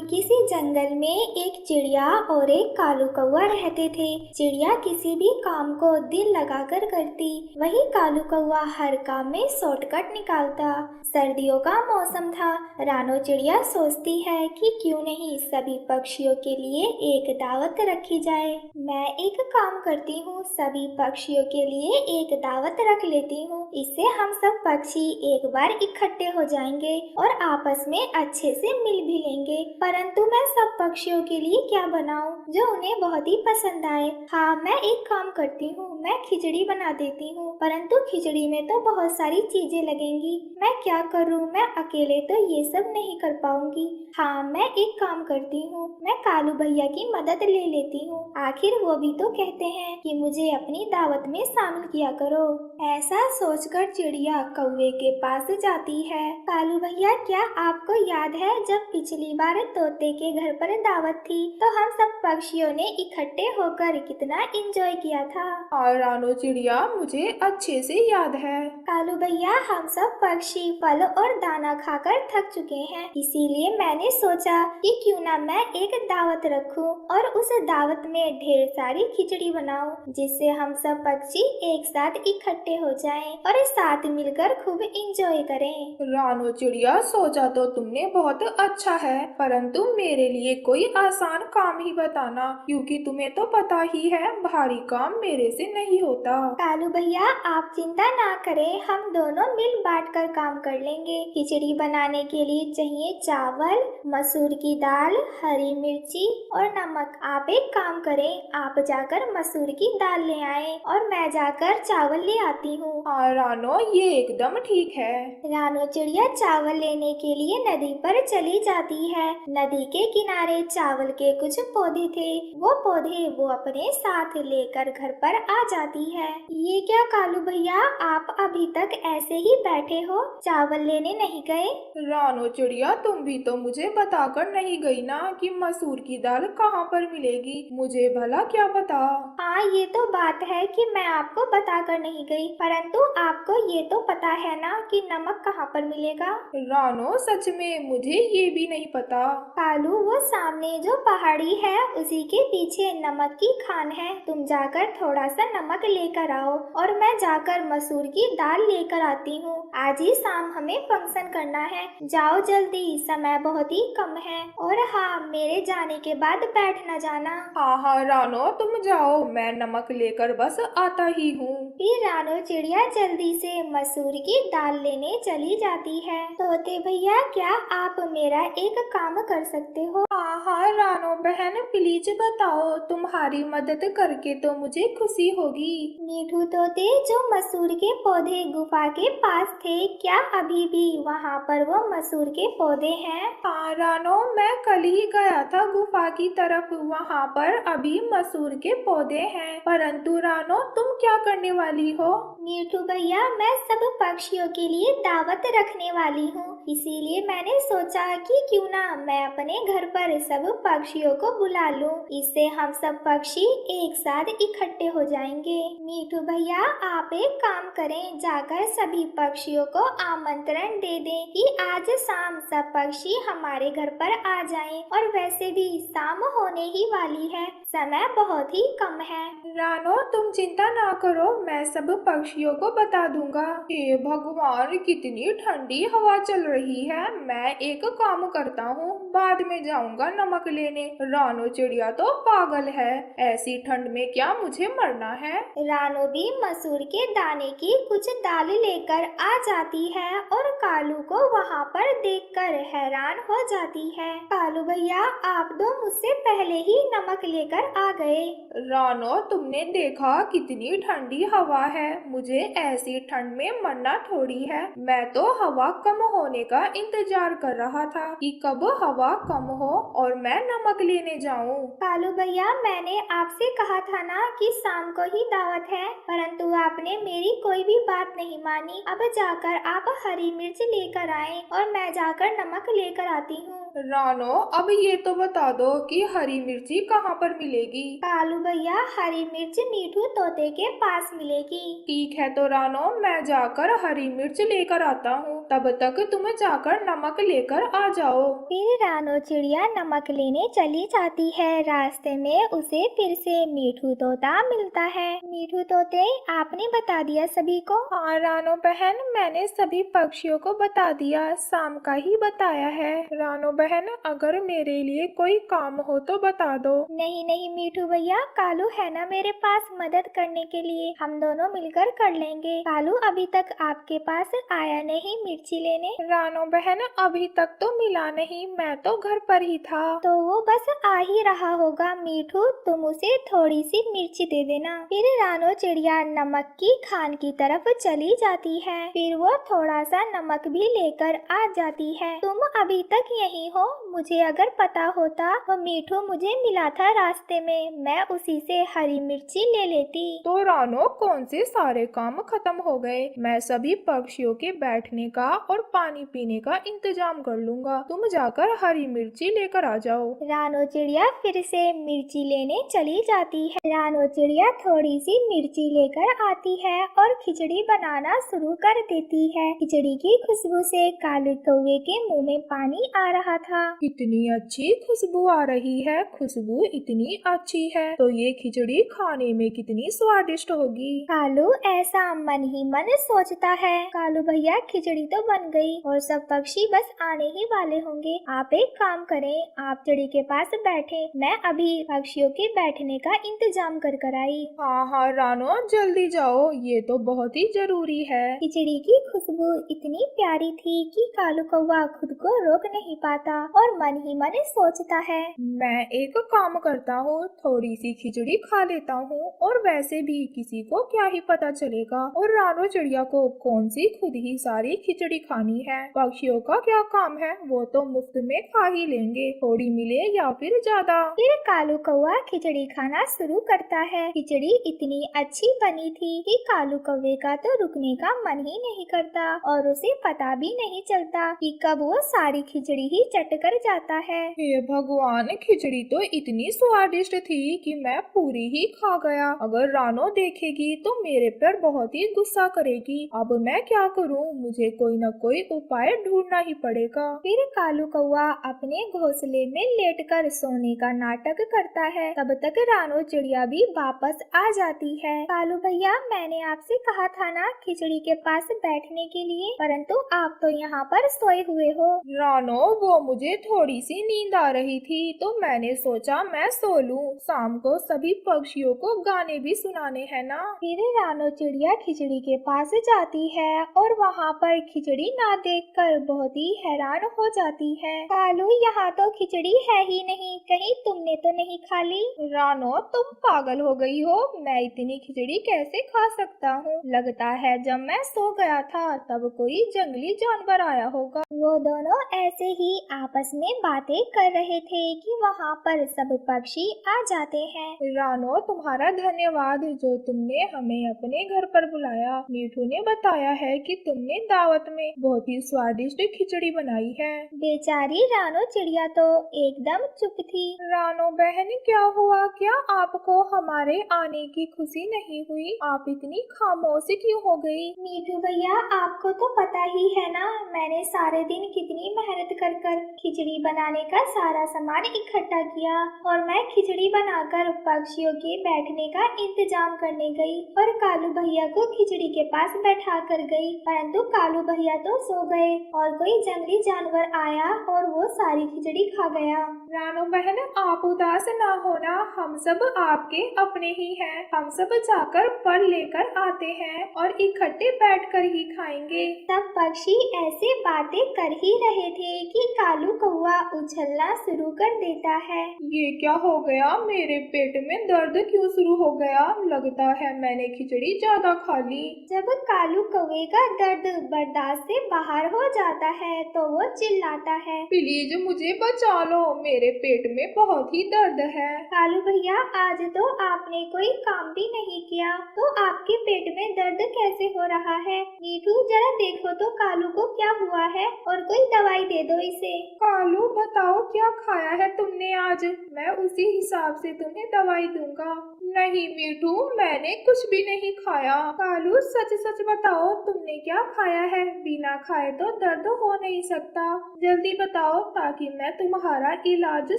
किसी जंगल में एक चिड़िया और एक कालू कौवा रहते थे। चिड़िया किसी भी काम को दिल लगाकर करती, वही कालू कौवा हर काम में शॉर्टकट निकालता। सर्दियों का मौसम था। रानो चिड़िया सोचती है कि क्यों नहीं सभी पक्षियों के लिए एक दावत रखी जाए। मैं एक काम करती हूँ, सभी पक्षियों के लिए एक दावत रख लेती हूँ। इससे हम सब पक्षी एक बार इकट्ठे हो जाएंगे और आपस में अच्छे से मिल भी लेंगे। परंतु मैं सब पक्षियों के लिए क्या बनाऊं जो उन्हें बहुत ही पसंद आए। हाँ, मैं एक काम करती हूँ, मैं खिचड़ी बना देती हूँ, परंतु खिचड़ी में तो बहुत सारी चीजें लगेंगी। मैं क्या करूँ, मैं अकेले तो ये सब नहीं कर पाऊंगी। हाँ, मैं एक काम करती हूँ, मैं कालू भैया की मदद ले लेती हूँ। आखिर वो भी तो कहते हैं कि मुझे अपनी दावत में शामिल किया करो। ऐसा सोचकर चिड़िया कौवे के पास जाती है। कालू भैया, क्या आपको याद है जब पिछली बार तोते के घर पर दावत थी तो हम सब पक्षियों ने इकट्ठे होकर कितना एंजॉय किया था। और रानो चिड़िया, मुझे अच्छे से याद है। कालू भैया, हम सब पक्षी फल और दाना खाकर थक चुके हैं, इसीलिए मैंने सोचा कि क्यों ना मैं एक दावत रखूं और उस दावत में ढेर सारी खिचड़ी बनाऊं, जिससे हम सब पक्षी एक साथ इकट्ठे हो जाएं और साथ मिलकर खूब एंजॉय करें। रानो चिड़िया, सोचा तो तुमने बहुत अच्छा है, परंतु मेरे लिए कोई आसान काम ही बताना, क्योंकि तुम्हें तो पता ही है भारी काम मेरे से नहीं होता। कालू भैया, आप चिंता ना करें, हम दोनों मिल बांट कर काम कर लेंगे। खिचड़ी बनाने के लिए चाहिए चावल, मसूर की दाल, हरी मिर्ची और नमक। आप एक काम करें, आप जाकर मसूर की दाल ले आए और मैं जाकर चावल ले आती हूँ। हाँ रानो, ये एकदम ठीक है। रानो चिड़िया चावल लेने के लिए नदी पर चली जाती है। नदी के किनारे चावल के कुछ पौधे थे। वो पौधे वो अपने साथ लेकर घर पर आ जाती है। ये क्या कालू भैया, आप अभी तक ऐसे ही बैठे हो, चावल लेने नहीं गए? रानो चिड़िया, तुम भी तो मुझे बताकर नहीं गई ना कि मसूर की दाल कहाँ पर मिलेगी। मुझे भला क्या पता। हाँ, ये तो बात है कि मैं आपको बताकर नहीं गई, परंतु आपको ये तो पता है ना कि नमक कहाँ पर मिलेगा। रानो, सच में मुझे ये भी नहीं पता। कालू, वो सामने जो पहाड़ी है उसी के पीछे नमक की खान है। तुम जाकर थोड़ा सा नमक लेकर आओ और मैं जाकर मसूर की दाल लेकर आती हूँ। आज ही शाम हमें फंक्शन करना है, जाओ जल्दी, समय बहुत ही कम है। और हाँ, मेरे जाने के बाद बैठ न जाना। हाँ हाँ रानो, तुम जाओ, मैं नमक लेकर बस आता ही हूँ। फिर रानो चिड़िया जल्दी से मसूर की दाल लेने चली जाती है। तोते भैया, क्या आप मेरा एक काम कर सकते हो? हाँ हाँ रानो बहन, प्लीज बताओ, तुम्हारी मदद करके तो मुझे खुशी होगी। मीठू तोते, जो मसूर के पौधे गुफा के पास थे, क्या अभी भी वहाँ पर वो मसूर के पौधे हैं? हाँ रानो, मैं कल ही गया था गुफा की तरफ, वहाँ पर अभी मसूर के पौधे हैं। परंतु रानो, तुम क्या करने वाली हो? मीठू भैया, मैं सब पक्षियों के लिए दावत रखने वाली हूँ, इसीलिए मैंने सोचा कि क्यों ना मैं अपने घर पर सब पक्षियों को बुला लूं। इससे हम सब पक्षी एक साथ इकट्ठे हो जाएंगे। मीठू भैया, आप एक काम करें, जाकर सभी पक्षियों को आमंत्रण दे दें कि आज शाम सब पक्षी हमारे घर पर आ जाएं। और वैसे भी शाम होने ही वाली है, समय बहुत ही कम है। रानो, तुम चिंता ना करो, मैं सब पक्षियों को बता दूंगा। हे भगवान, कितनी ठंडी हवा चल रही है। मैं एक काम करता हूँ, बाद में जाऊंगा नमक लेने। रानो चिड़िया तो पागल है, ऐसी ठंड में क्या मुझे मरना है। रानो भी मसूर के दाने की कुछ दाल लेकर आ जाती है और कालू को वहाँ पर देखकर हैरान हो जाती है। कालू भैया, आप दो मुझसे पहले ही नमक लेकर आ गए। रानो, तुमने देखा कितनी ठंडी हवा है, मुझे ऐसी ठंड में मरना थोड़ी है। मैं तो हवा कम होने का इंतजार कर रहा था कि कब हवा कम हो और मैं नमक लेने जाऊं। कालू भैया, मैंने आपसे कहा था ना कि शाम को ही दावत है, परंतु आपने मेरी कोई भी बात नहीं मानी। अब जाकर आप हरी मिर्च लेकर आए और मैं जाकर नमक लेकर आती हूँ। रानो, अब ये तो बता दो कि हरी मिर्ची कहाँ पर मिलेगी। कालू भैया, हरी मिर्च मीठू तोते के पास मिलेगी। ठीक है तो रानो, मैं जाकर हरी मिर्च लेकर आता हूँ, तब तक तुम जाकर नमक लेकर आ जाओ। फिर रानो चिड़िया नमक लेने चली जाती है। रास्ते में उसे फिर से मीठू तोता मिलता है। मीठू तोते, आपने बता दिया सभी को? हाँ रानो बहन, मैंने सभी पक्षियों को बता दिया, शाम का ही बताया है। रानो बहन, अगर मेरे लिए कोई काम हो तो बता दो। नहीं नहीं मीठू भैया, कालू है ना मेरे पास मदद करने के लिए, हम दोनों मिलकर कर लेंगे। कालू अभी तक आपके पास आया नहीं मिर्ची लेने? रानो बहन, अभी तक तो मिला नहीं, मैं तो घर पर ही था। तो वो बस आ ही रहा होगा। मीठू, तुम उसे थोड़ी सी मिर्ची दे देना। फिर रानो चिड़िया नमक की खान की तरफ चली जाती है। फिर वो थोड़ा सा नमक भी लेकर आ जाती है। तुम अभी तक यहीं हो? मुझे अगर पता होता तो मीठू मुझे मिला था रास्ते में, मैं उसी से हरी मिर्ची ले लेती। तो रानो, कौन से सारे काम खत्म हो गए, मैं सभी पक्षियों के बैठने का और पानी पीने का इंतजाम कर लूंगा, तुम जाकर हरी मिर्ची लेकर आ जाओ। रानो चिड़िया फिर से मिर्ची लेने चली जाती है। रानो चिड़िया थोड़ी सी मिर्ची लेकर आती है और खिचड़ी बनाना शुरू कर देती है। खिचड़ी की खुशबू से कालू कौवे के मुंह में पानी आ रहा था। कितनी अच्छी खुशबू आ रही है, खुशबू इतनी अच्छी है तो ये खिचड़ी खाने में कितनी स्वादिष्ट होगी। कालू ऐसा मन ही मन सोचता है। कालू भैया, खिचड़ी तो बन गई और सब पक्षी बस आने ही वाले होंगे। आप एक काम करें, आप चिड़ी के पास बैठे, मैं अभी पक्षियों के बैठने का इंतजाम कर कर आई। हाँ हाँ रानो, जल्दी जाओ, ये तो बहुत ही जरूरी है। खिचड़ी की खुशबू इतनी प्यारी थी कि कालू कौवा खुद को रोक नहीं पाता और मन ही मन सोचता है। मैं एक काम करता हूँ, थोड़ी सी खिचड़ी खा लेता हूँ, और वैसे भी किसी को क्या ही पता चलेगा, और रानो चिड़िया को कौन सी खुद ही सारी खिचड़ी खानी है। पक्षियों का क्या काम है, वो तो मुफ्त में खा ही लेंगे, थोड़ी मिले या फिर ज्यादा। फिर कालू कौवा खिचड़ी खाना शुरू करता है। खिचड़ी इतनी अच्छी बनी थी कि कालू कौवे का तो रुकने का मन ही नहीं करता और उसे पता भी नहीं चलता कि कब वो सारी खिचड़ी ही चट कर जाता है। हे भगवान, खिचड़ी तो इतनी स्वादिष्ट थी कि मैं पूरी ही खा गया। अगर रानो देखेगी तो मेरे पर बहुत ही गुस्सा करेगी। अब मैं क्या करूं, मुझे कोई न कोई उपाय ढूंढना ही पड़ेगा। फिर कालू कौवा अपने घोंसले में लेटकर सोने का नाटक करता है। तब तक रानो चिड़िया भी वापस आ जाती है। कालू भैया, मैंने आपसे कहा था ना खिचड़ी के पास बैठने के लिए, परंतु आप तो यहाँ पर सोए हुए हो। रानो, वो मुझे थोड़ी सी नींद आ रही थी तो मैंने सोचा मैं सो लूं, शाम को सभी पक्षियों को गाने भी सुनाने हैं ना। फिर रानो चिड़िया खिचड़ी के पास जाती है और वहाँ पर खिचड़ी ना देखकर बहुत ही हैरान हो जाती है। कालू, यहाँ तो खिचड़ी है ही नहीं, कहीं तुमने तो नहीं खा ली? रानो, तुम पागल हो गई हो, मैं इतनी खिचड़ी कैसे खा सकता हूँ, लगता है जब मैं सो गया था तब कोई जंगली जानवर आया होगा। वो दोनों ऐसे ही आपस में बातें कर रहे थे कि वहाँ पर सब पक्षी आ जाते हैं। रानो, तुम्हारा धन्यवाद जो तुमने हमें अपने घर पर बुलाया। मीठू ने बताया है कि तुमने दावत में बहुत ही स्वादिष्ट खिचड़ी बनाई है। बेचारी रानो चिड़िया तो एकदम चुप थी। रानो बहन, क्या हुआ, क्या आपको हमारे आने की खुशी नहीं हुई, आप इतनी खामोश क्यों हो गई? मीठू भैया, आपको तो पता ही है ना, मैंने सारे दिन कितनी मेहनत कर कर खिचड़ी बनाने का सारा सामान इकट्ठा किया और मैं खिचड़ी बनाकर पक्षियों के बैठने का इंतजाम करने गई और कालू भैया को खिचड़ी के पास बैठा कर गई, परंतु कालू भैया तो सो गए और कोई जंगली जानवर आया और वो सारी खिचड़ी खा गया। रानो बहन, आप उदास ना होना, हम सब आपके अपने ही हैं, हम सब जाकर फल लेकर आते हैं और इकट्ठे बैठकर ही खाएंगे। सब पक्षी ऐसे बातें कर ही रहे थे कि कालू कौवा उछलना शुरू कर देता है। ये क्या हो गया, मेरे पेट में दर्द क्यों शुरू हो गया, लगता है मैंने खिचड़ी ज्यादा खा ली। जब कालू कौवे का दर्द बर्दाश्त से बाहर हो जाता है तो वो चिल्लाता है, प्लीज मुझे बचा लो, मेरे पेट में बहुत ही दर्द है। कालू भैया, आज तो आपने कोई काम भी नहीं किया तो आपके पेट में दर्द कैसे हो रहा है? मीठू, जरा देखो तो कालू को क्या हुआ है और कोई दवाई दे दो इसे। कालू बताओ क्या खाया है तुमने आज, मैं उसी हिसाब से तुम्हें दवाई दूंगा। नहीं मीठू, मैंने कुछ भी नहीं खाया। कालू सच सच बताओ तुमने क्या खाया है, बिना खाए तो दर्द हो नहीं सकता। जल्दी बताओ ताकि मैं तुम्हारा इलाज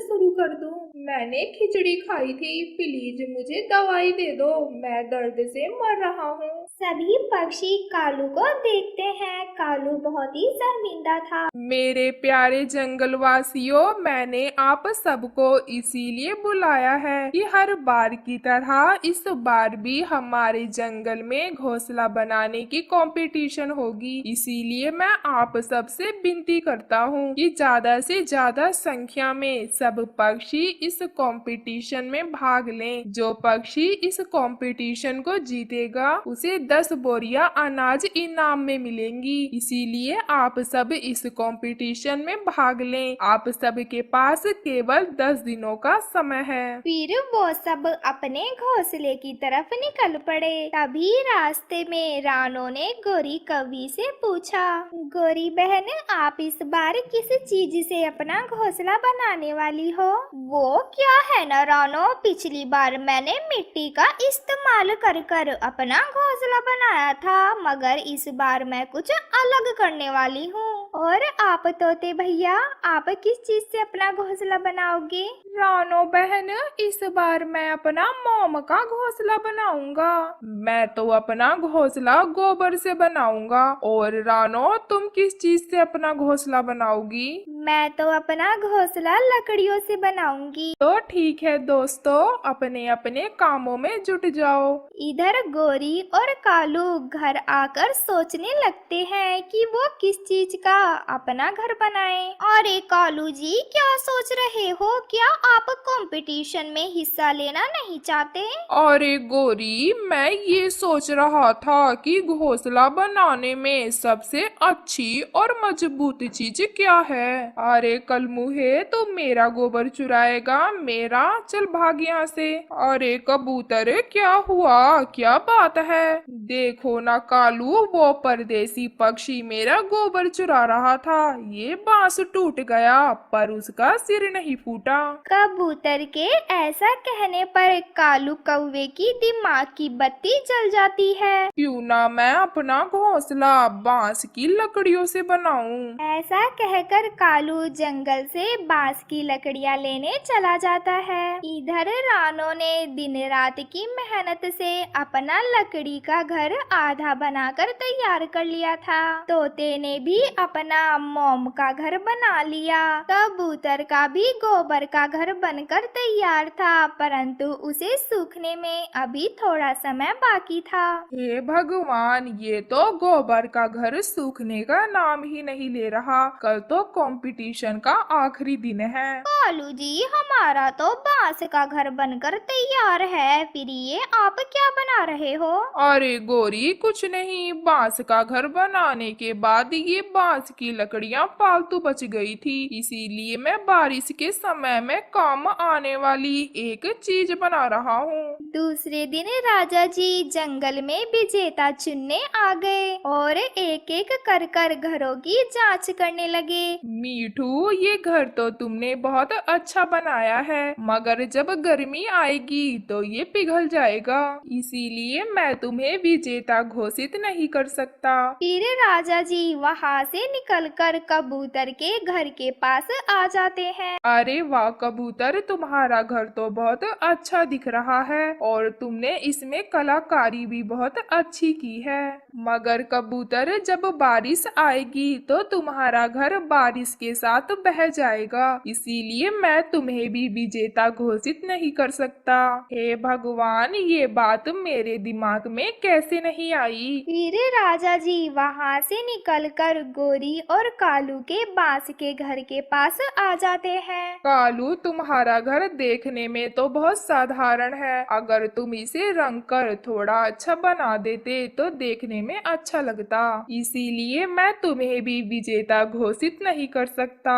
शुरू कर दूं। मैंने खिचड़ी खाई थी, प्लीज मुझे दवाई दे दो, मैं दर्द से मर रहा हूँ। सभी पक्षी कालू को देखते हैं। कालू बहुत ही शर्मिंदा था। मेरे प्यारे जंगलवासियों, मैंने आप सबको इसीलिए बुलाया है कि हर बार की तरह इस बार भी हमारे जंगल में घोंसला बनाने की कंपटीशन होगी। इसीलिए मैं आप सबसे विनती करता हूँ कि ज्यादा से ज्यादा संख्या में सब पक्षी इस कंपटीशन में भाग लें। जो पक्षी इस कंपटीशन को जीतेगा उसे 10 बोरियां अनाज इनाम में मिलेंगी। इसीलिए आप सब इस कंपटीशन में भाग लें। आप सब के पास केवल 10 दिनों का समय है। फिर वो सब अपने घोंसले की तरफ निकल पड़े। तभी रास्ते में रानो ने गोरी कौवी से पूछा, गोरी बहन, आप इस बार किस चीज से अपना घोंसला बनाने वाली हो? वो क्या है ना रानो, पिछली बार मैंने मिट्टी का इस्तेमाल कर कर अपना घोंसला बनाया था, मगर इस बार मैं कुछ अलग करने वाली हूँ। और आप तोते भैया, आप किस चीज से अपना घोंसला बनाओगे? रानो बहन, इस बार मैं अपना मोम का घोंसला बनाऊंगा। मैं तो अपना घोंसला गोबर से बनाऊंगा। और रानो, तुम किस चीज से अपना घोंसला बनाओगी? मैं तो अपना घोंसला लकड़ियों से बनाऊंगी। तो ठीक है दोस्तों, अपने अपने कामों में जुट जाओ। इधर गोरी और कालू घर आकर सोचने लगते हैं कि वो किस चीज का अपना घर बनाएं। अरे कालू जी, क्या सोच रहे हो? क्या आप कंपटीशन में हिस्सा लेना नहीं चाहते? अरे गोरी, मैं ये सोच रहा था कि घोंसला बनाने में सबसे अच्छी और मजबूत चीज क्या है। अरे कलमुहे, तो मेरा गोबर चुराएगा मेरा? चल भाग यहाँ से। अरे कबूतर, क्या हुआ, क्या बात है? देखो ना कालू, वो परदेसी पक्षी मेरा गोबर चुरा रहा था। ये बांस टूट गया पर उसका सिर नहीं फूटा। कबूतर के ऐसा कहने पर कालू कौवे की दिमाग की बत्ती जल जाती है। क्यों ना मैं अपना घोंसला बांस की लकड़ियों से बनाऊं। ऐसा कहकर कालू जंगल से बांस की लकड़ियां लेने चला जाता है। इधर रानो ने दिन रात की मेहनत से अपना लकड़ी का घर आधा बनाकर तैयार कर लिया था। तोते ने भी अपना मोम का घर बना लिया। कबूतर का भी गोबर का घर बनकर तैयार था, परंतु उसे सूखने में अभी थोड़ा समय बाकी था। हे भगवान, ये तो गोबर का घर सूखने का नाम ही नहीं ले रहा। कल तो कंपटीशन का आखिरी दिन है। कालू जी, हमारा तो बांस का घर बनकर तैयार है, फिर ये आप क्या बना रहे हो? अरे गोरी, कुछ नहीं, बांस का घर बनाने के बाद ये बांस की लकड़ियां फालतू बच गई थी, इसीलिए मैं बारिश के समय में काम आने वाली एक चीज बना रहा हूँ। दूसरे दिन राजा जी जंगल में विजेता चुनने आ गए और एक एक कर घरों की जांच करने लगे। मीठू, ये घर तो तुमने बहुत अच्छा बनाया है, मगर जब गर्मी आएगी तो ये पिघल जाएगा, इसीलिए मैं तुम्हें विजेता घोषित नहीं कर सकता। फिर राजा जी वहाँ से निकलकर कबूतर के घर के पास आ जाते हैं। अरे वाह कबूतर, तुम्हारा घर तो बहुत अच्छा दिख रहा है और तुमने इसमें कलाकारी भी बहुत अच्छी की है, मगर कबूतर, जब बारिश आएगी तो तुम्हारा घर बारिश के साथ बह जाएगा, इसीलिए मैं तुम्हें भी विजेता घोषित नहीं कर सकता। हे भगवान, ये बात मेरे दिमाग में कैसे नहीं आई। फिर राजा जी वहाँ से निकलकर गोरी और कालू के बांस के घर के पास आ जाते हैं। कालू, तुम्हारा घर देखने में तो बहुत साधारण है, अगर तुम इसे रंग कर थोड़ा अच्छा बना देते तो देखने में अच्छा लगता, इसीलिए मैं तुम्हें भी विजेता घोषित नहीं कर सकता।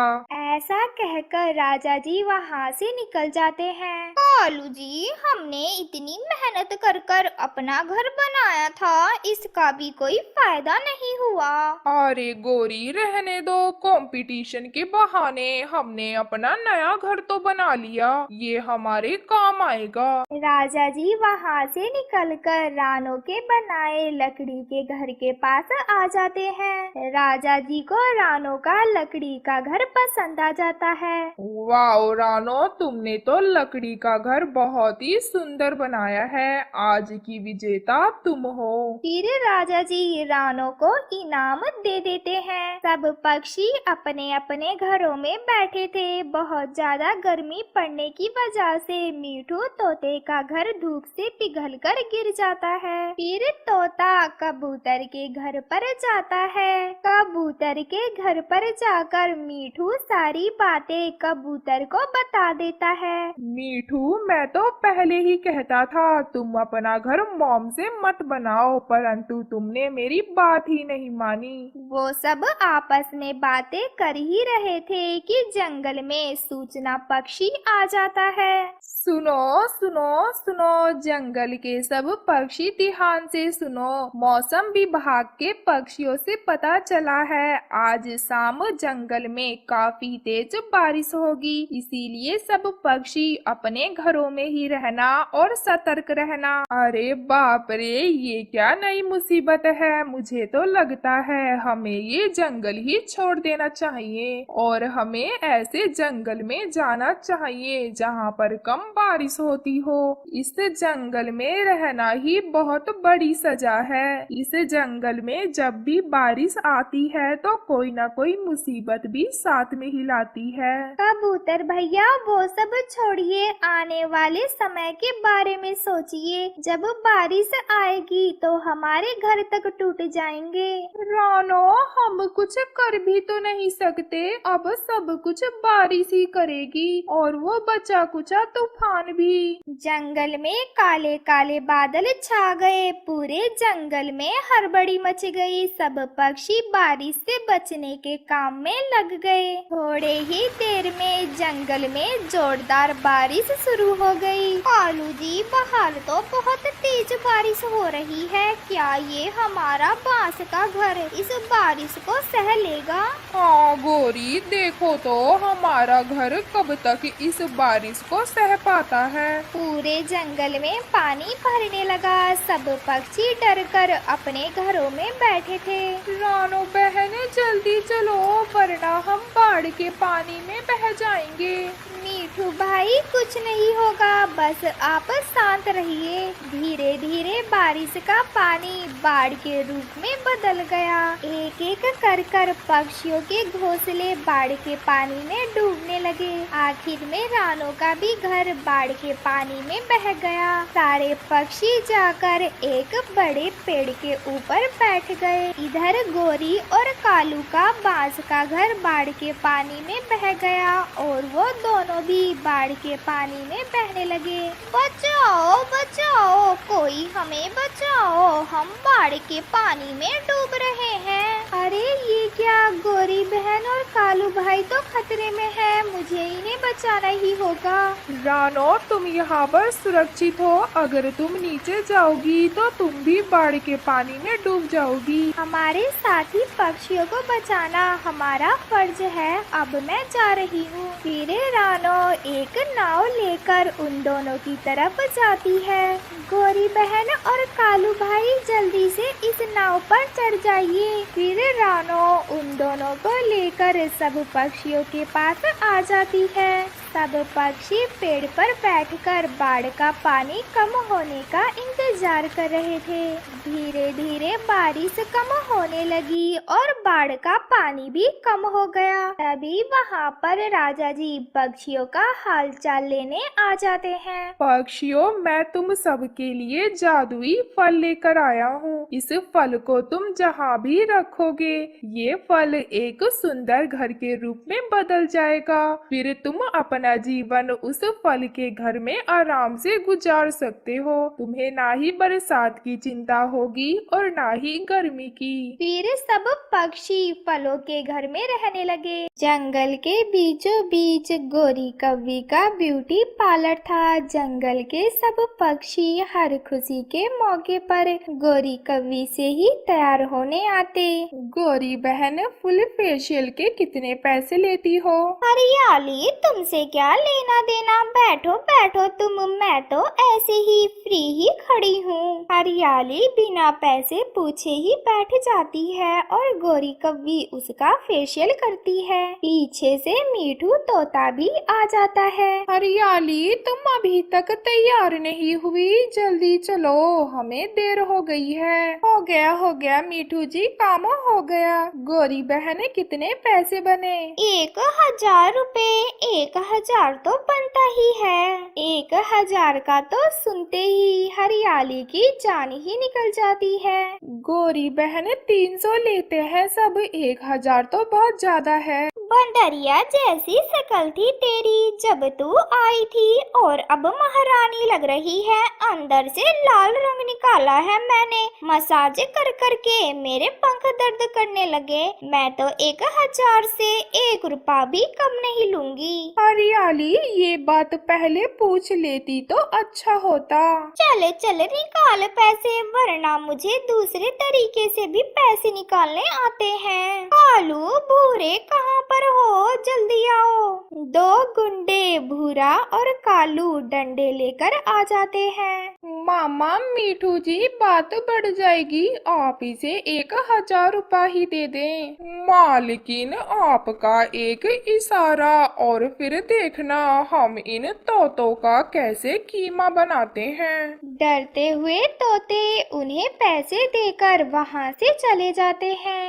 ऐसा कहकर राजा जी वहाँ से निकल जाते हैं। कालू जी, हमने इतनी मेहनत कर कर अपना घर बनाया था, इसका भी कोई फायदा नहीं हुआ। अरे गोरी, गोरी रहने दो, कंपटीशन के बहाने हमने अपना नया घर तो बना लिया, ये हमारे काम आएगा। राजा जी वहाँ से निकलकर रानो के बनाए लकड़ी के घर के पास आ जाते हैं। राजा जी को रानो का लकड़ी का घर पसंद आ जाता है। वाओ रानो, तुमने तो लकड़ी का घर बहुत ही सुंदर बनाया है, आज की विजेता तुम हो। फिर राजा जी रानो को इनाम दे देते हैं। सब पक्षी अपने अपने घरों में बैठे थे। बहुत ज्यादा गर्मी पड़ने की वजह से मीठू तोते का घर धूप से पिघलकर गिर जाता है। फिर तोता कबूतर के घर पर जाता है। कबूतर के घर पर जाकर मीठू सारी बातें कबूतर को बता देता है। मीठू, मैं तो पहले ही कहता था तुम अपना घर मोम से मत बनाओ, परंतु तुमने मेरी बात ही नहीं मानी। वो सब आपस में बातें कर ही रहे थे कि जंगल में सूचना पक्षी आ जाता है। सुनो सुनो सुनो, जंगल के सब पक्षी ध्यान से सुनो। मौसम विभाग के पक्षियों से पता चला है आज शाम जंगल में काफी तेज बारिश होगी, इसीलिए सब पक्षी अपने घरों में ही रहना और सतर्क रहना। अरे बाप रे, ये क्या नई मुसीबत है। मुझे तो लगता है हमें ये जंगल ही छोड़ देना चाहिए और हमें ऐसे जंगल में जाना चाहिए जहाँ पर कम बारिश होती हो। इस जंगल में रहना ही बहुत बड़ी सजा है। इस जंगल में जब भी बारिश आती है तो कोई ना कोई मुसीबत भी साथ में ही लाती है। कबूतर भैया वो सब छोड़िए, आने वाले समय के बारे में सोचिए। जब बारिश आएगी तो हमारे घर तक टूट जाएंगे। रानो, हम कुछ कर भी तो नहीं सकते, अब सब कुछ बारिश ही करेगी और वो बचा कुचा तूफान भी। जंगल में काले काले बादल छा गए। पूरे जंगल में हड़बड़ी मच गई। सब पक्षी बारिश से बचने के काम में लग गए। थोड़े ही देर में जंगल में जोरदार बारिश शुरू हो गई। कालू जी, बाहर तो बहुत तेज बारिश हो रही है। क्या ये हमारा बांस का घर इस बारिश को सह लेगा? हाँ गोरी, देखो तो हमारा घर कब तक इस बारिश को सह पाता है। पूरे जंगल में पानी भरने लगा। सब पक्षी डरकर अपने घरों में बैठे थे। रानो बहन, जल्दी चलो वरना हम बाढ़ के पानी में बह जाएंगे। मीठू भाई, कुछ नहीं होगा, बस आप शांत रहिए। धीरे धीरे बारिश का पानी बाढ़ के रूप में बदल गया। एक एक कर पक्षियों के घोंसले बाढ़ के पानी में डूबने लगे। आखिर में रानो का भी घर बाढ़ के पानी में बह गया। सारे पक्षी जाकर एक बड़े पेड़ के ऊपर बैठ गए। इधर गोरी और कालू का बांस का घर बाढ़ के पानी में बह गया और वो दोनों भी बाढ़ के पानी में बहने लगे। बचाओ बचाओ, कोई हमें बचाओ, हम बाढ़ के पानी में डूब रहे हैं। अरे ये क्या, गोरी बहन और कालू भाई तो खतरे में है, मुझे इन्हें बचाना ही होगा। रानो, तुम यहाँ पर सुरक्षित हो, अगर तुम नीचे जाओगी तो तुम भी बाढ़ के पानी में डूब जाओगी। हमारे साथी पक्षियों को बचाना हमारा फर्ज है। अब मैं जा रही हूँ। फिर रानो एक नाव लेकर उन दोनों की तरफ जाती है। गोरी बहन और कालू भाई, जल्दी से इस नाव पर चढ़ जाइए। फिर रानो उन दोनों को लेकर सब पक्षियों के पास आ जाती है। सब पक्षी पेड़ पर बैठकर बाढ़ का पानी कम होने का इंतजार कर रहे थे। धीरे धीरे बारिश कम होने लगी और बाढ़ का पानी भी कम हो गया। तभी वहाँ पर राजा जी पक्षियों का हालचाल लेने आ जाते हैं। पक्षियों, मैं तुम सबके लिए जादुई फल लेकर आया हूँ। इस फल को तुम जहाँ भी रखोगे, ये फल एक सुंदर घर के रूप में बदल जाएगा। फिर तुम अपना अपना जीवन उस फल के घर में आराम से गुजार सकते हो। तुम्हें ना ही बरसात की चिंता होगी और ना ही गर्मी की। फिर सब पक्षी फलों के घर में रहने लगे। जंगल के बीचों बीच गोरी कव्वी का ब्यूटी पार्लर था। जंगल के सब पक्षी हर खुशी के मौके पर गोरी कव्वी से ही तैयार होने आते। गोरी बहन, फुल फेशियल के कितने पैसे लेती हो? हरियाली, तुमसे क्या लेना देना, बैठो बैठो तुम, मैं तो ऐसे ही फ्री ही खड़ी हूँ। हरियाली बिना पैसे पूछे ही बैठ जाती है और गोरी कव्वी उसका फेशियल करती है। पीछे से मीठू तोता भी आ जाता है। हरियाली, तुम अभी तक तैयार नहीं हुई, जल्दी चलो, हमें देर हो गई है। हो गया मीठू जी, काम हो गया। गोरी बहन, कितने पैसे बने? 1000 रुपए। 1000 तो बनता ही है। 1000 का तो सुनते ही हरियाली की जान ही निकल जाती है। गोरी बहन, 300 लेते हैं सब, 1000 तो बहुत ज्यादा है। बंदरिया जैसी शकल थी तेरी जब तू आई थी और अब महारानी लग रही है। अंदर से लाल रंग निकाला है मैंने, मसाज कर कर के मेरे पंख दर्द करने लगे। मैं तो 1000 से 1 रुपया भी कम नहीं लूंगी। हरियाली, ये बात पहले पूछ लेती तो अच्छा होता। चले चले निकाल पैसे, वरना मुझे दूसरे तरीके से भी पैसे निकालने आते हैं। कालू भूरे कहाँ पर हो, जल्दी आओ। 2 गुंडे भूरा और कालू डंडे लेकर आ जाते हैं। मामा, मीठू जी बात बढ़ जाएगी, आप इसे 1000 रुपया ही दे दें। मालकिन, आपका एक इशारा और फिर देखना हम इन तोतों का कैसे कीमा बनाते हैं। डरते हुए तोते उन्हें पैसे देकर वहाँ से चले जाते हैं।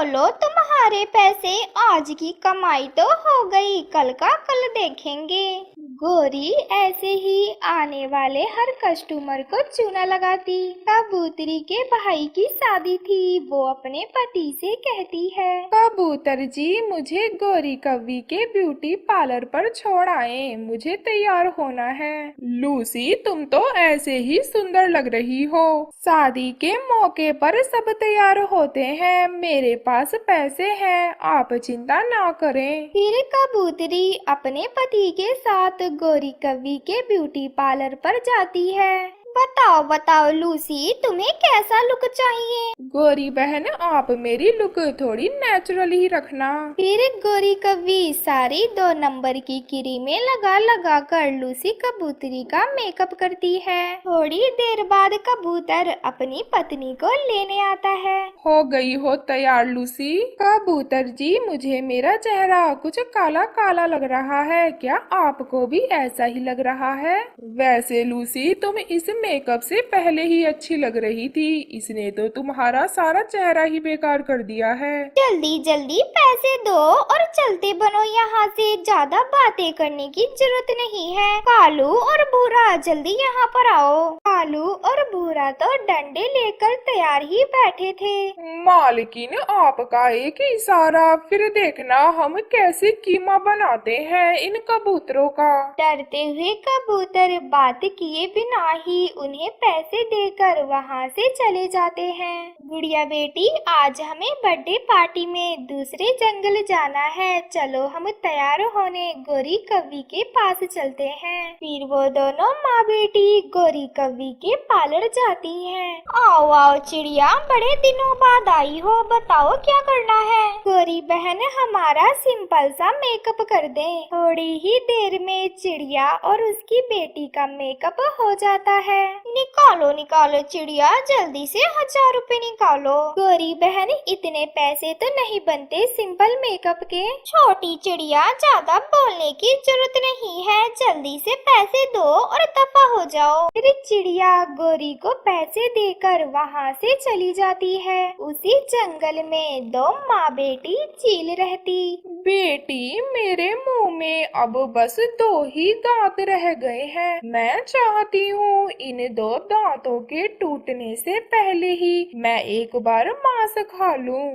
लो तुम्हारे पैसे, आज की कमाई तो हो गई, कल का कल देखेंगे। गोरी ऐसे ही आने वाले हर कस्टमर को चूना लगाती। कबूतरी के भाई की शादी थी, वो अपने पति से कहती है, कबूतर जी, मुझे गोरी कव्वी के ब्यूटी पार्लर पर छोड़ आए, मुझे तैयार होना है। लूसी, तुम तो ऐसे ही सुंदर लग रही हो। शादी के मौके पर सब तैयार होते हैं, मेरे पास पैसे हैं, आप चिंता ना करें। फिर कबूतरी अपने पति के साथ गोरी कव्वी के ब्यूटी पार्लर पर जाती है। बताओ बताओ लूसी, तुम्हें कैसा लुक चाहिए? गोरी बहन, आप मेरी लुक थोड़ी नेचुरल ही रखना। फिर गोरी कव्वी सारी 2 नंबर की क्रीमें लगा लगा कर लूसी कबूतरी का मेकअप करती है। थोड़ी देर बाद कबूतर अपनी पत्नी को लेने आता है। हो गई हो तैयार लूसी? कबूतर जी, मुझे मेरा चेहरा कुछ काला काला लग रहा है, क्या आपको भी ऐसा ही लग रहा है? वैसे लूसी, तुम इस मेकअप से पहले ही अच्छी लग रही थी, इसने तो तुम्हारा सारा चेहरा ही बेकार कर दिया है। जल्दी जल्दी पैसे दो और चलते बनो यहाँ से, ज्यादा बातें करने की जरूरत नहीं है। कालू और भूरा जल्दी यहाँ पर आओ। कालू और भूरा तो डंडे लेकर तैयार ही बैठे थे। मालकिन, आपका एक इशारा, फिर देखना हम कैसे कीमा बनाते हैं इन कबूतरों का। डरते हुए कबूतर बात किए बिना ही उन्हें पैसे देकर वहाँ से चले जाते हैं। गुड़िया बेटी, आज हमें बर्थडे पार्टी में दूसरे जंगल जाना है, चलो हम तैयार होने गोरी कव्वी के पास चलते हैं। फिर वो दोनों माँ बेटी गोरी कव्वी के पार्लर जाती हैं। आओ आओ चिड़िया, बड़े दिनों बाद आई हो, बताओ क्या करना है? गोरी बहन, हमारा सिंपल सा मेकअप कर दे। थोड़ी ही देर में चिड़िया और उसकी बेटी का मेकअप हो जाता है। निकालो निकालो चिड़िया, जल्दी से 1000 रुपए निकालो। गोरी बहन, इतने पैसे तो नहीं बनते सिंपल मेकअप के। छोटी चिड़िया, ज्यादा बोलने की जरूरत नहीं है, जल्दी से पैसे दो और दफा हो जाओ। फिर चिड़िया चिड़िया गोरी को पैसे देकर वहाँ से चली जाती है। उसी जंगल में दो माँ बेटी चील रहती। बेटी, मेरे मुंह में अब बस 2 ही दांत रह गए हैं। मैं चाहती हूँ इन 2 दांतों के टूटने से पहले ही मैं एक बार मांस खा लूं।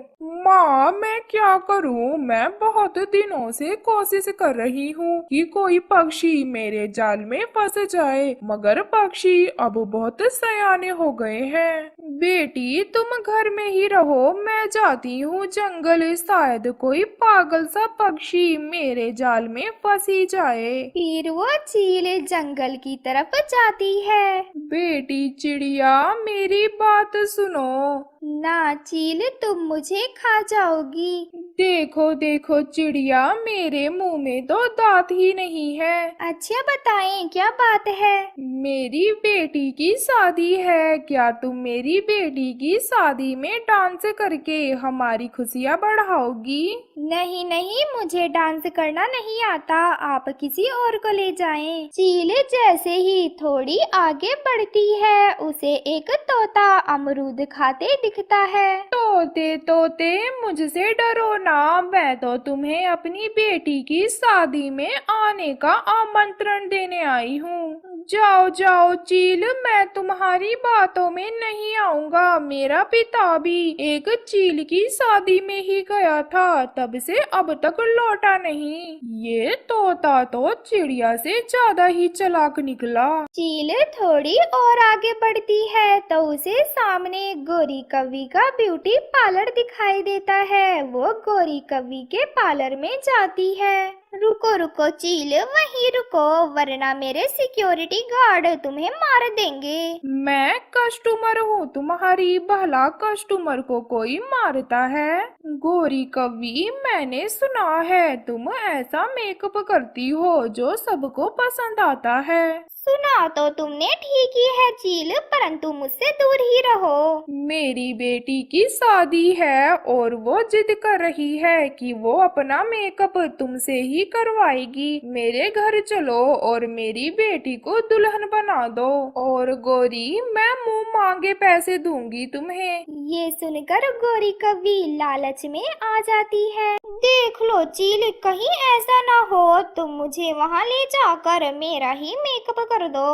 माँ, मैं क्या करूँ? मैं बहुत दिनों से कोशिश कर रही हूँ कि कोई पक्षी मेरे जाल में फंस जाए, मगर पक्षी अब बहुत सयाने हो गए हैं। बेटी, तुम घर में ही रहो, मैं जाती हूँ जंगल, शायद कोई पागल सा पक्षी मेरे जाल में फंसी जाए। फिर वो चील जंगल की तरफ जाती है। बेटी चिड़िया, मेरी बात सुनो। ना चील, तुम मुझे खा जाओगी। देखो देखो चिड़िया, मेरे मुंह में तो दांत ही नहीं है। अच्छा बताएं, क्या बात है? मेरी बेटी की शादी है, क्या तुम मेरी बेटी की शादी में डांस करके हमारी खुशियाँ बढ़ाओगी? नहीं नहीं, मुझे डांस करना नहीं आता, आप किसी और को ले जाएं। चील जैसे ही थोड़ी आगे बढ़ती है, उसे एक तोता अमरूद खाते दिखता है। तोते तोते, मुझसे डरो ना, मैं तो तुम्हें अपनी बेटी की शादी में आने का आमंत्रण देने आई हूँ। जाओ जाओ चील, मैं तुम्हारी बातों में नहीं आऊंगा। मेरा पिता भी एक चील की शादी में ही गया था, तब से अब तक लौटा नहीं। ये तोता तो चिड़िया से ज्यादा ही चालाक निकला। चील थोड़ी और आगे बढ़ती है तो उसे सामने गोरी कौवी का ब्यूटी पार्लर दिखाई देता है। वो गोरी कौवी के पार्लर में जाती है। रुको रुको चील, वहीं रुको, वरना मेरे सिक्योरिटी गार्ड तुम्हें मार देंगे। मैं कस्टमर हूँ तुम्हारी, भला कस्टमर को कोई मारता है? गोरी कौवी, मैंने सुना है तुम ऐसा मेकअप करती हो जो सबको पसंद आता है। सुना तो तुमने ठीक ही है चील, परंतु मुझसे दूर ही रहो। मेरी बेटी की शादी है और वो जिद कर रही है कि वो अपना मेकअप तुमसे ही करवाएगी। मेरे घर चलो और मेरी बेटी को दुल्हन बना दो। और गोरी, मैं मुंह मांगे पैसे दूंगी तुम्हें। ये सुनकर गोरी कौवी लालच में आ जाती है। देख लो चील, कहीं ऐसा ना हो तुम मुझे वहाँ ले जाकर मेरा ही मेकअप कर दो।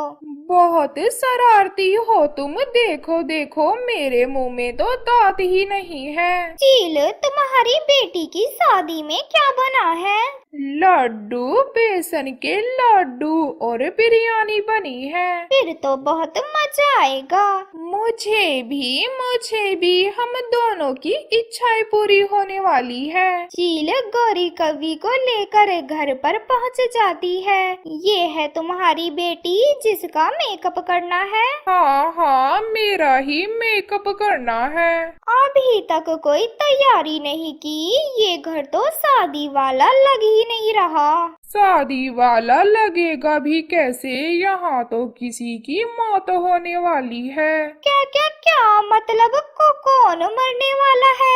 बहुत शरारती हो तुम। देखो देखो, मेरे मुंह में तो दांत ही नहीं है। चील, तुम्हारी बेटी की शादी में क्या बना है? लड्डू, बेसन के लड्डू और बिरयानी बनी है। फिर तो बहुत मजा आएगा। मुझे भी, हम दोनों की इच्छाएं पूरी होने वाली है। चील गोरी कौवी को लेकर घर पर पहुंच जाती है। ये है तुम्हारी बेटी जिसका मेकअप करना है। हाँ हाँ, मेरा ही मेकअप करना है। अभी तक कोई तैयारी नहीं की, ये घर तो शादी वाला लग ही नहीं रहा। शादी वाला लगेगा भी कैसे? यहाँ तो किसी की मौत होने वाली है। क्या क्या क्या मतलब? कौन मरने वाला है?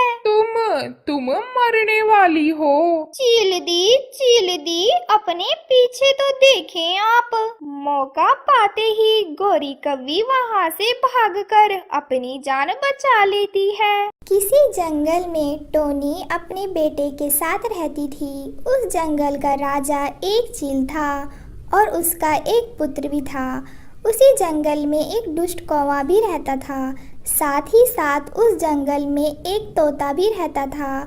तुम मरने वाली हो। चील दी, अपने पीछे तो देखें आप। मौका पाते ही गोरी कौवी वहाँ से भागकर अपनी जान बचा लेती है। किसी जंगल में टोनी अपने बेटे के साथ रहती थी। उस जंगल का राजा एक चील था और उसका एक पुत्र भी था। उसी जंगल में एक दुष्ट कौवा भी रहता था। साथ ही साथ उस जंगल में एक तोता भी रहता था।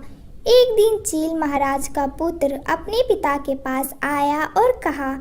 एक दिन चील महाराज का पुत्र अपने पिता के पास आया और कहा,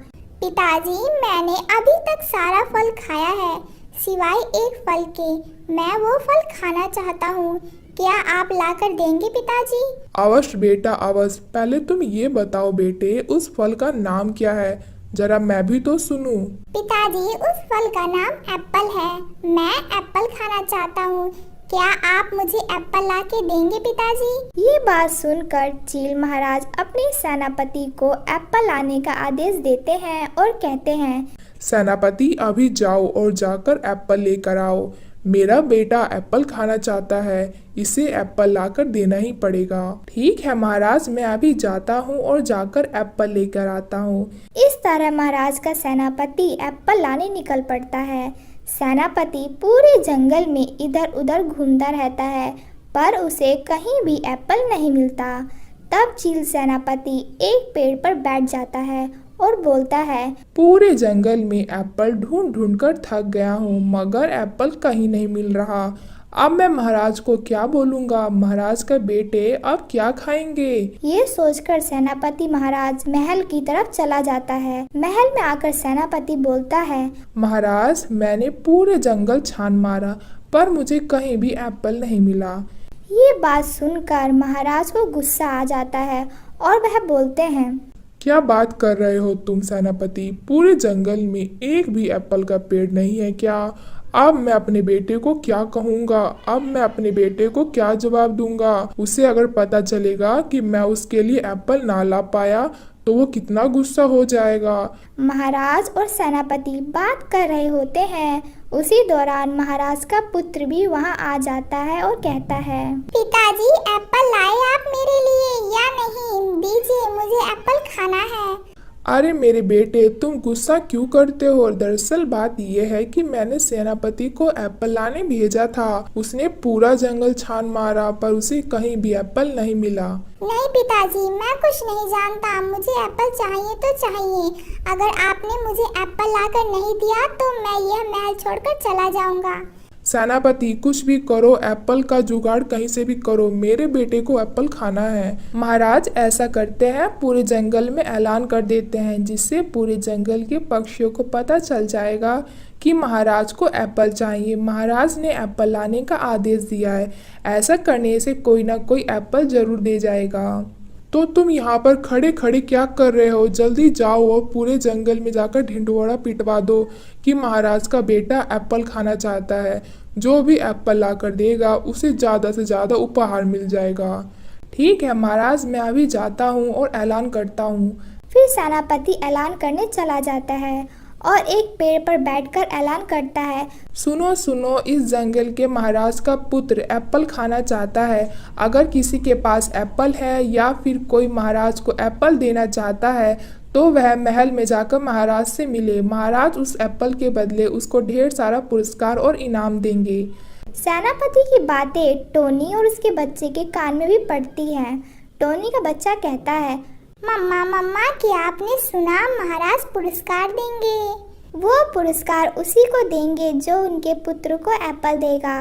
पिताजी, मैंने अभी तक सारा फल खाया है सिवाय एक फल के। मैं वो फल खाना चाहता हूँ, क्या आप लाकर देंगे पिताजी? अवश्य बेटा अवश्य। पहले तुम ये बताओ बेटे, उस फल का नाम क्या है, जरा मैं भी तो सुनूं। पिताजी, उस फल का नाम एप्पल है। मैं एप्पल खाना चाहता हूँ, क्या आप मुझे एप्पल ला के देंगे पिताजी? ये बात सुनकर चील महाराज अपने सेनापति को एप्पल लाने का आदेश देते हैं और कहते हैं, सेनापति, अभी जाओ और जाकर एप्पल लेकर आओ। मेरा बेटा एप्पल खाना चाहता है, इसे एप्पल लाकर देना ही पड़ेगा। ठीक है महाराज, मैं अभी जाता हूँ और जाकर एप्पल लेकर आता हूँ। इस तरह महाराज का सेनापति एप्पल लाने निकल पड़ता है। सेनापति पूरे जंगल में इधर उधर घूमता रहता है, पर उसे कहीं भी एप्पल नहीं मिलता। तब चील सेनापति एक पेड़ पर बैठ जाता है और बोलता है, पूरे जंगल में एप्पल ढूंढ ढूंढ कर थक गया हूँ, मगर एप्पल कहीं नहीं मिल रहा। अब मैं महाराज को क्या बोलूँगा? महाराज के बेटे अब क्या खाएंगे? ये सोचकर सेनापति महाराज महल की तरफ चला जाता है। महल में आकर सेनापति बोलता है, महाराज, मैंने पूरे जंगल छान मारा, पर मुझे कहीं भी एप्पल नहीं मिला। ये बात सुनकर महाराज को गुस्सा आ जाता है और वह बोलते हैं, क्या बात कर रहे हो तुम सेनापति? पूरे जंगल में एक भी एप्पल का पेड़ नहीं है क्या? अब मैं अपने बेटे को क्या कहूँगा? अब मैं अपने बेटे को क्या जवाब दूंगा? उसे अगर पता चलेगा कि मैं उसके लिए एप्पल ना ला पाया तो वो कितना गुस्सा हो जाएगा। महाराज और सेनापति बात कर रहे होते हैं। उसी दौरान महाराज का पुत्र भी वहां आ जाता है और कहता है, पिताजी, एप्पल लाए आप मेरे लिए या नहीं? दीजिए, मुझे एप्पल खाना है। अरे मेरे बेटे, तुम गुस्सा क्यों करते हो? दरअसल बात यह है कि मैंने सेनापति को एप्पल लाने भेजा था। उसने पूरा जंगल छान मारा, पर उसे कहीं भी एप्पल नहीं मिला। नहीं पिताजी, मैं कुछ नहीं जानता। मुझे एप्पल चाहिए तो चाहिए। अगर आपने मुझे एप्पल लाकर नहीं दिया तो मैं यह महल छोड़कर चला जाऊंगा। सेनापति, कुछ भी करो, एप्पल का जुगाड़ कहीं से भी करो, मेरे बेटे को एप्पल खाना है। महाराज ऐसा करते हैं, पूरे जंगल में ऐलान कर देते हैं, जिससे पूरे जंगल के पक्षियों को पता चल जाएगा कि महाराज को एप्पल चाहिए। महाराज ने एप्पल लाने का आदेश दिया है। ऐसा करने से कोई ना कोई एप्पल जरूर दे जाएगा। तो तुम यहाँ पर खड़े खड़े क्या कर रहे हो? जल्दी जाओ और पूरे जंगल में जाकर ढिंढोरा पिटवा दो कि महाराज का बेटा एप्पल खाना चाहता है। जो भी एप्पल लाकर देगा उसे ज़्यादा से ज़्यादा उपहार मिल जाएगा। ठीक है महाराज, मैं अभी जाता हूँ और ऐलान करता हूँ। फिर सेनापति ऐलान करने चला जाता है और एक पेड़ पर बैठकर ऐलान करता है, सुनो सुनो, इस जंगल के महाराज का पुत्र एप्पल खाना चाहता है। अगर किसी के पास एप्पल है या फिर कोई महाराज को एप्पल देना चाहता है तो वह महल में जाकर महाराज से मिले। महाराज उस एप्पल के बदले उसको ढेर सारा पुरस्कार और इनाम देंगे। सेनापति की बातें टोनी और उसके बच्चे के कान में भी पड़ती हैं। टोनी का बच्चा कहता है, मम्मा मम्मा, क्या आपने सुना? महाराज पुरस्कार देंगे। वो पुरस्कार उसी को देंगे जो उनके पुत्र को एप्पल देगा।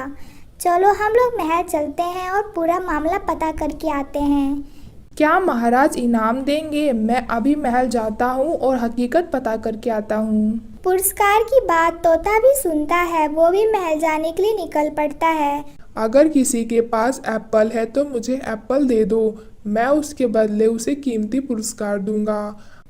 चलो हम लोग महल चलते हैं और पूरा मामला पता करके आते हैं। क्या महाराज इनाम देंगे? मैं अभी महल जाता हूँ और हकीकत पता करके आता हूँ। पुरस्कार की बात तोता भी सुनता है। वो भी महल जाने के लिए निकल पड़ता है। अगर किसी के पास एप्पल है तो मुझे एप्पल दे दो, मैं उसके बदले उसे कीमती पुरस्कार दूंगा।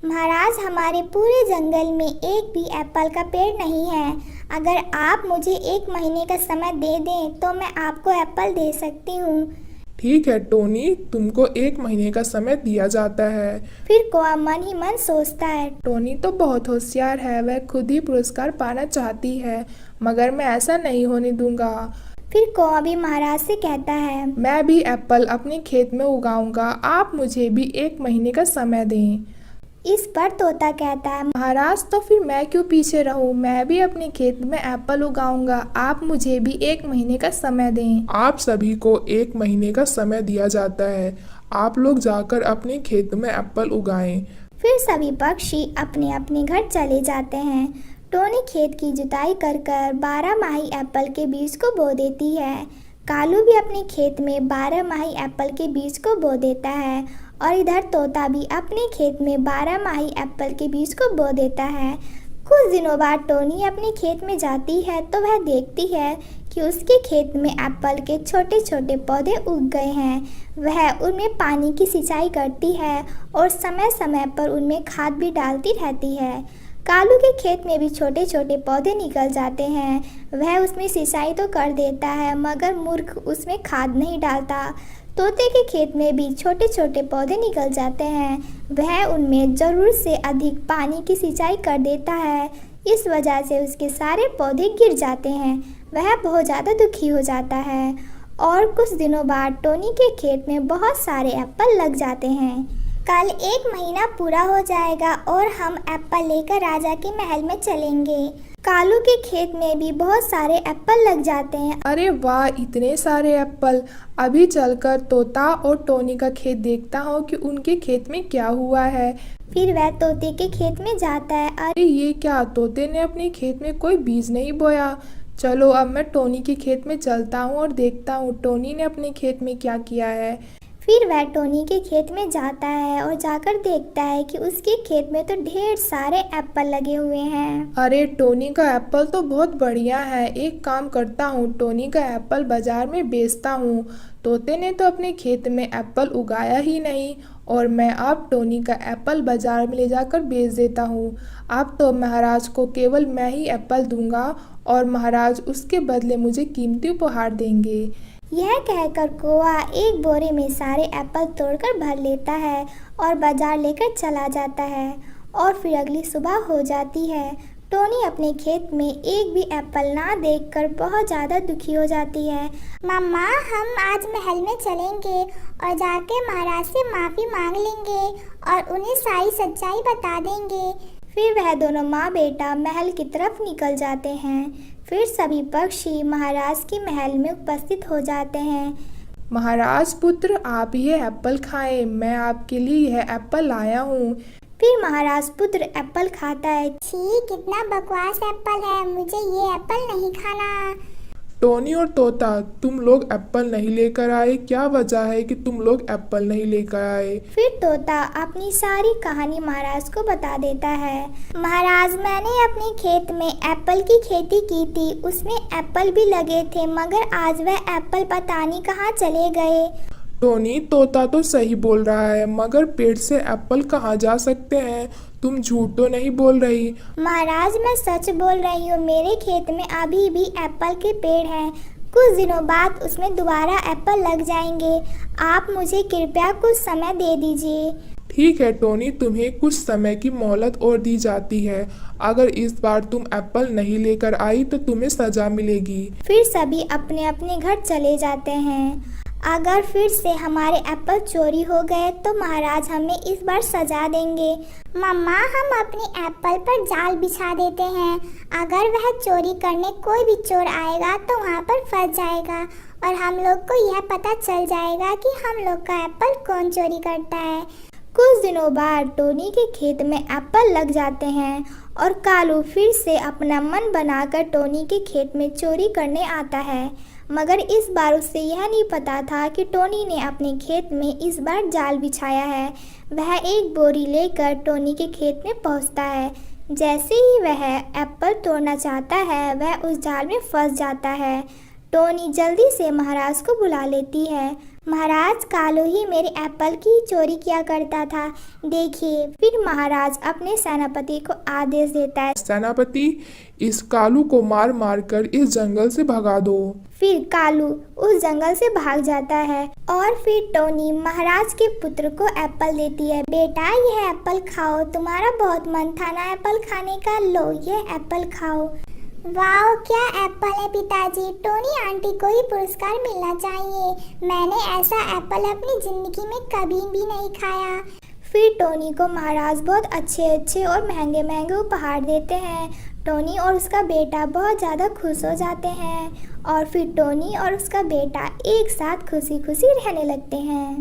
महाराज, हमारे पूरे जंगल में एक भी एप्पल का पेड़ नहीं है। अगर आप मुझे 1 महीने का समय दे दें तो मैं आपको एप्पल दे सकती हूँ। ठीक है टोनी, तुमको 1 महीने का समय दिया जाता है। फिर कोआ मन ही मन सोचता है, टोनी तो बहुत होशियार है, वह खुद ही पुरस्कार पाना चाहती है, मगर मैं ऐसा नहीं होने दूंगा। फिर कोआ भी महाराज से कहता है, मैं भी एप्पल अपने खेत में उगाऊंगा, आप मुझे भी 1 महीने का समय दें। इस पर तोता कहता है, महाराज तो फिर मैं क्यों पीछे रहूं? मैं भी अपने खेत में एप्पल उगाऊंगा, आप मुझे भी 1 महीने का समय दें। आप सभी को 1 महीने का समय दिया जाता है। आप लोग जाकर अपने खेत में एप्पल उगाएं। फिर सभी पक्षी अपने अपने घर चले जाते हैं। टोनी खेत की जुताई कर 12 एप्पल के बीज को बो देती है। कालू भी अपने खेत में 12 एप्पल के बीज को बो देता है और इधर तोता भी अपने खेत में 12 एप्पल के बीज को बो देता है। कुछ दिनों बाद टोनी अपने खेत में जाती है तो वह देखती है कि उसके खेत में एप्पल के छोटे छोटे पौधे उग गए हैं। वह उनमें पानी की सिंचाई करती है और समय समय पर उनमें खाद भी डालती रहती है। कालू के खेत में भी छोटे छोटे पौधे निकल जाते हैं। वह उसमें सिंचाई तो कर देता है मगर मूर्ख उसमें खाद नहीं डालता। तोते के खेत में भी छोटे छोटे पौधे निकल जाते हैं। वह उनमें ज़रूरत से अधिक पानी की सिंचाई कर देता है। इस वजह से उसके सारे पौधे गिर जाते हैं। वह बहुत ज़्यादा दुखी हो जाता है और कुछ दिनों बाद टोनी के खेत में बहुत सारे एप्पल लग जाते हैं। कल 1 महीना पूरा हो जाएगा और हम एप्पल लेकर राजा के महल में चलेंगे। कालू के खेत में भी बहुत सारे एप्पल लग जाते हैं। अरे वाह, इतने सारे एप्पल। अभी चलकर तोता और टोनी का खेत देखता हूँ कि उनके खेत में क्या हुआ है। फिर वह तोते के खेत में जाता है। अरे ये क्या, तोते ने अपने खेत में कोई बीज नहीं बोया। चलो अब मैं टोनी के खेत में चलता हूँ और देखता हूँ टोनी ने अपने खेत में क्या किया है। फिर वह टोनी के खेत में जाता है और जाकर देखता है कि उसके खेत में तो ढेर सारे एप्पल लगे हुए हैं। अरे टोनी का एप्पल तो बहुत बढ़िया है। एक काम करता हूँ, टोनी का एप्पल बाजार में बेचता हूँ। तोते ने तो अपने खेत में एप्पल उगाया ही नहीं और मैं अब टोनी का एप्पल बाजार में ले जाकर बेच देता हूँ। अब तो महाराज को केवल मैं ही एप्पल दूंगा और महाराज उसके बदले मुझे कीमती उपहार देंगे। यह कहकर कौआ एक बोरे में सारे एप्पल तोड़कर भर लेता है और बाजार लेकर चला जाता है। और फिर अगली सुबह हो जाती है। टोनी अपने खेत में एक भी एप्पल ना देखकर बहुत ज़्यादा दुखी हो जाती है। मम्मा, हम आज महल में चलेंगे और जाके महाराज से माफ़ी मांग लेंगे और उन्हें सारी सच्चाई बता देंगे। फिर वह दोनों माँ बेटा महल की तरफ निकल जाते हैं। फिर सभी पक्षी महाराज के महल में उपस्थित हो जाते हैं। महाराज पुत्र, आप ये एप्पल खाएं, मैं आपके लिए यह एप्पल लाया हूँ। फिर महाराज पुत्र एप्पल खाता है। छी, कितना बकवास एप्पल है, मुझे ये एप्पल नहीं खाना। टोनी और तोता, तुम लोग एप्पल नहीं लेकर आए, क्या वजह है कि तुम लोग एप्पल नहीं लेकर आए? फिर तोता अपनी सारी कहानी महाराज को बता देता है। महाराज, मैंने अपने खेत में एप्पल की खेती की थी, उसमें एप्पल भी लगे थे, मगर आज वह एप्पल पता नहीं कहाँ चले गए। टोनी, तोता तो सही बोल रहा है, मगर पेड़ से एप्पल कहाँ जा सकते हैं? तुम झूठ तो नहीं बोल रही? महाराज, मैं सच बोल रही हूँ, मेरे खेत में अभी भी एप्पल के पेड़ हैं। कुछ दिनों बाद उसमें दोबारा एप्पल लग जाएंगे। आप मुझे कृपया कुछ समय दे दीजिए। ठीक है टोनी, तुम्हें कुछ समय की मोहलत और दी जाती है। अगर इस बार तुम एप्पल नहीं लेकर आई तो तुम्हें सजा मिलेगी। फिर सभी अपने अपने घर चले जाते हैं। अगर फिर से हमारे एप्पल चोरी हो गए तो महाराज हमें इस बार सजा देंगे। मम्मा, हम अपने एप्पल पर जाल बिछा देते हैं। अगर वह चोरी करने कोई भी चोर आएगा तो वहाँ पर फंस जाएगा और हम लोग को यह पता चल जाएगा कि हम लोग का एप्पल कौन चोरी करता है। कुछ दिनों बाद टोनी के खेत में एप्पल लग जाते हैं और कालू फिर से अपना मन बनाकर टोनी के खेत में चोरी करने आता है। मगर इस बार उसे यह नहीं पता था कि टोनी ने अपने खेत में इस बार जाल बिछाया है। वह एक बोरी लेकर टोनी के खेत में पहुंचता है। जैसे ही वह एप्पल तोड़ना चाहता है वह उस जाल में फंस जाता है। टोनी जल्दी से महाराज को बुला लेती है। महाराज, कालू ही मेरे एप्पल की चोरी किया करता था, देखिए। फिर महाराज अपने सेनापति को आदेश देता है। सेनापति, इस कालू को मार मार कर इस जंगल से भगा दो। फिर कालू उस जंगल से भाग जाता है और फिर टोनी महाराज के पुत्र को एप्पल देती है। बेटा, यह एप्पल खाओ, तुम्हारा बहुत मन था ना एप्पल खाने का, लो यह एप्पल खाओ। वाह, क्या एप्पल है पिताजी, टोनी आंटी को ही पुरस्कार मिलना चाहिए। मैंने ऐसा एप्पल अपनी जिंदगी में कभी भी नहीं खाया। फिर टोनी को महाराज बहुत अच्छे अच्छे और महंगे महंगे उपहार देते हैं। टोनी और उसका बेटा बहुत ज़्यादा खुश हो जाते हैं और फिर टोनी और उसका बेटा एक साथ खुशी खुशी रहने लगते हैं।